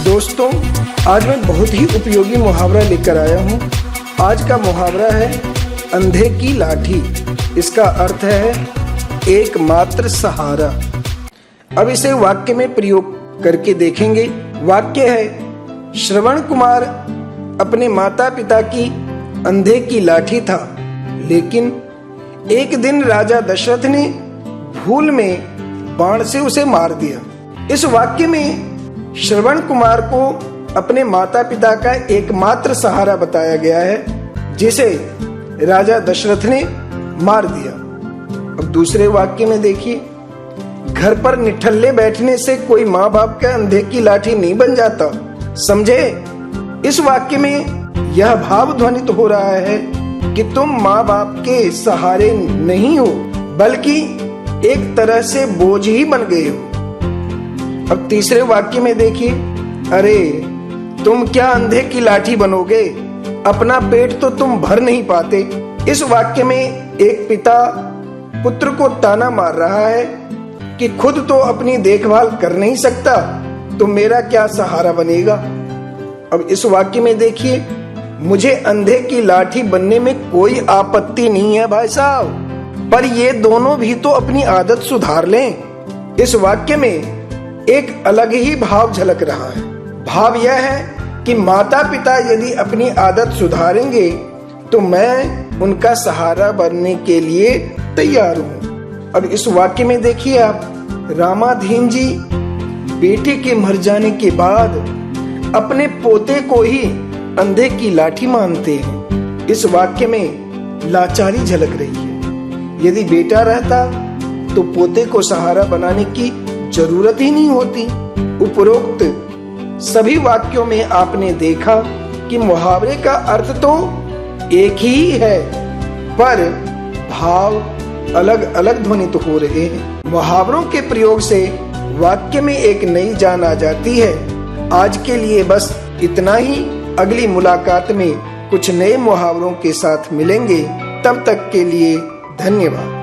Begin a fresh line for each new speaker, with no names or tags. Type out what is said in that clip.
दोस्तों, आज मैं बहुत ही उपयोगी मुहावरा लेकर आया हूँ। आज का मुहावरा है अंधे की लाठी। इसका अर्थ है एकमात्र सहारा। अब इसे वाक्य में प्रयोग करके देखेंगे। वाक्य है, श्रवण कुमार अपने माता पिता की अंधे की लाठी था, लेकिन एक दिन राजा दशरथ ने भूल में बाण से उसे मार दिया। इस वाक्य में श्रवण कुमार को अपने माता पिता का एकमात्र सहारा बताया गया है, जिसे राजा दशरथ ने मार दिया। अब दूसरे वाक्य में देखिए, घर पर निठल्ले बैठने से कोई माँ बाप के अंधे की लाठी नहीं बन जाता। समझे? इस वाक्य में यह भाव ध्वनित हो रहा है कि तुम माँ बाप के सहारे नहीं हो, बल्कि एक तरह से बोझ ही बन गए हो। अब तीसरे वाक्य में देखिए, अरे तुम क्या अंधे की लाठी बनोगे, अपना पेट तो तुम भर नहीं पाते। इस वाक्य में एक पिता पुत्र को ताना मार रहा है कि खुद तो अपनी देखभाल कर नहीं सकता, तो मेरा क्या सहारा बनेगा। अब इस वाक्य में देखिए, मुझे अंधे की लाठी बनने में कोई आपत्ति नहीं है भाई साहब, पर ये दोनों भी तो अपनी आदत सुधार लें। इस वाक्य में एक अलग ही भाव झलक रहा है। भाव यह है कि माता पिता यदि अपनी आदत सुधारेंगे तो मैं उनका सहारा बनने के लिए तैयार हूँ। अब इस वाक्य में देखिए आप, रामाधीन जी बेटे के मर जाने के बाद अपने पोते को ही अंधे की लाठी मानते हैं। इस वाक्य में लाचारी झलक रही है। यदि बेटा रहता तो पोते को सहारा बनाने की जरूरत ही नहीं होती। उपरोक्त सभी वाक्यों में आपने देखा कि मुहावरे का अर्थ तो एक ही है, पर भाव अलग अलग ध्वनित हो रहे हैं। मुहावरों के प्रयोग से वाक्य में एक नई जान आ जाती है। आज के लिए बस इतना ही। अगली मुलाकात में कुछ नए मुहावरों के साथ मिलेंगे। तब तक के लिए धन्यवाद।